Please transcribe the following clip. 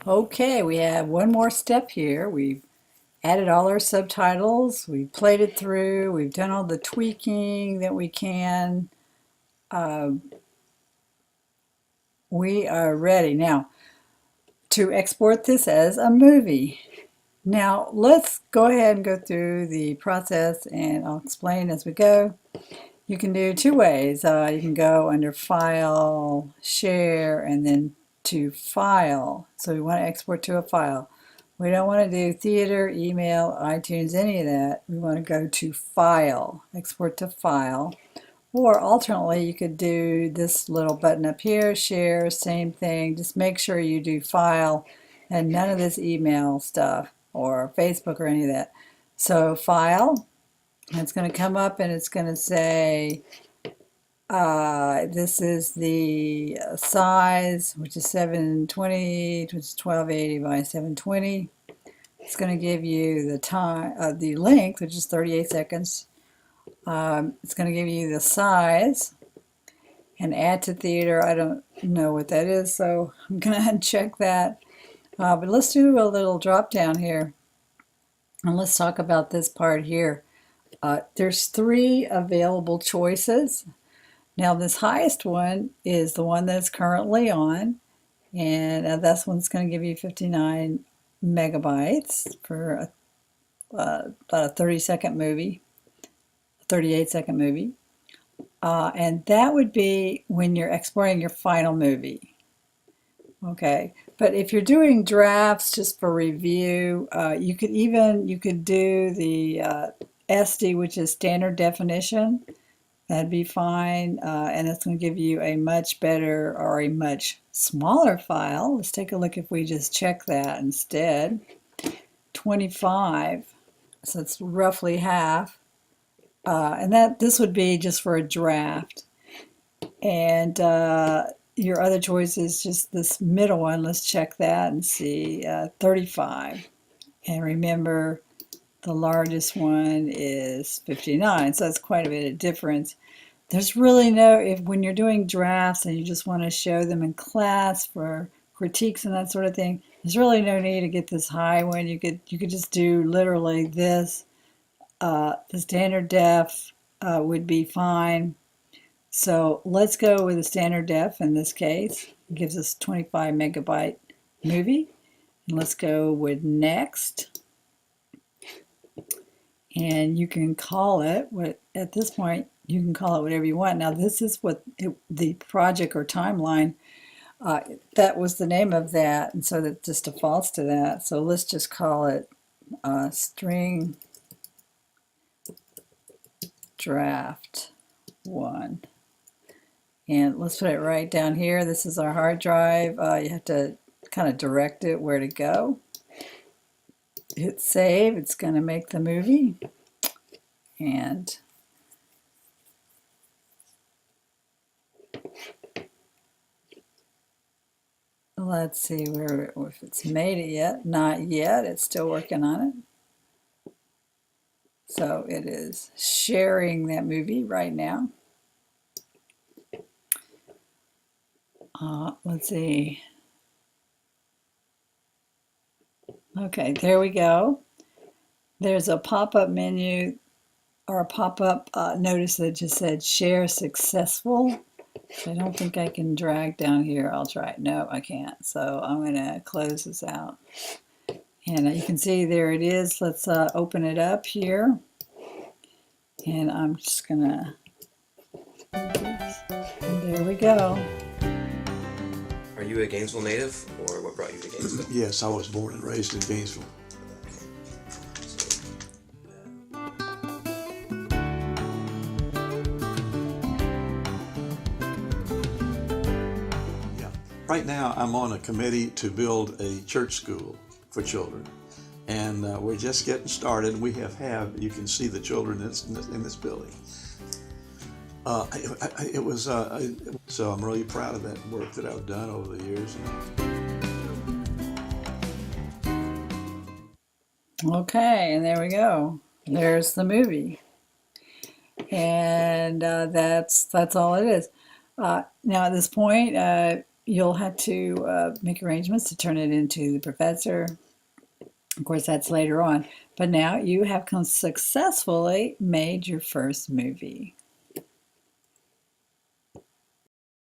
Okay, we have one more step here. We've added all our subtitles, we've played it through, we've done all the tweaking that we can. Uh, we are ready now to export this as a movie. Now let's go ahead and go through the process and I'll explain as we go. You can do two ways. You can go under File, Share, and then to File. So we want to export to a file. We don't want to do theater, email, iTunes, any of that. We want to go to File, export to File. Or alternately, you could do this little button up here, Share, same thing. Just make sure you do File and none of this email stuff or Facebook or any of that. So File. And it's going to come up and it's going to say, this is the size, which is 720, which is 1280 by 720. It's going to give you the time, the length, which is 38 seconds. It's going to give you the size and add to theater. I don't know what that is, so I'm going to uncheck that. But let's do a little drop down here. And let's talk about this part here. There's three available choices. Now this highest one is the one that's currently on, and that's one that's going to give you 59 megabytes for about a 30-second movie, 38-second movie. And that would be when you're exporting your final movie. Okay, but if you're doing drafts just for review, you could do the SD, which is standard definition. That'd be fine, and it's going to give you a much better or a much smaller file. Let's take a look if we just check that instead. 25, so it's roughly half, and this would be just for a draft. And your other choice is just this middle one. Let's check that and see, 35. And remember, the largest one is 59, so that's quite a bit of difference. There's really when you're doing drafts and you just want to show them in class for critiques and that sort of thing, there's really no need to get this high one. You could just do literally this. The standard def would be fine. So let's go with the standard def in this case. It gives us 25 megabyte movie. And let's go with next. And you can call it, at this point, you can call it whatever you want. Now this is what the project or timeline, that was the name of that, and so that just defaults to that. So let's just call it string draft 1. And let's put it right down here. This is our hard drive. You have to kind of direct it where to go. Hit save. It's going to make the movie. And let's see if it's made it yet. Not yet. It's still working on it. So it is sharing that movie right now. Let's see. Okay, there we go. There's a pop-up menu or a pop-up notice that just said share successful. I don't think I can drag down here. I'll try. No, I can't. So I'm going to close this out. And you can see there it is. Let's open it up here. And I'm just going to, there we go. Are you a Gainesville native, or what brought you to Gainesville? Yes, I was born and raised in Gainesville. Yeah. Right now, I'm on a committee to build a church school for children, and we're just getting started. We have you can see the children in this building. So I'm really proud of that work that I've done over the years. Okay, and there we go. There's the movie. And that's all it is. Now at this point, you'll have to make arrangements to turn it into the professor. Of course, that's later on. But now you have successfully made your first movie.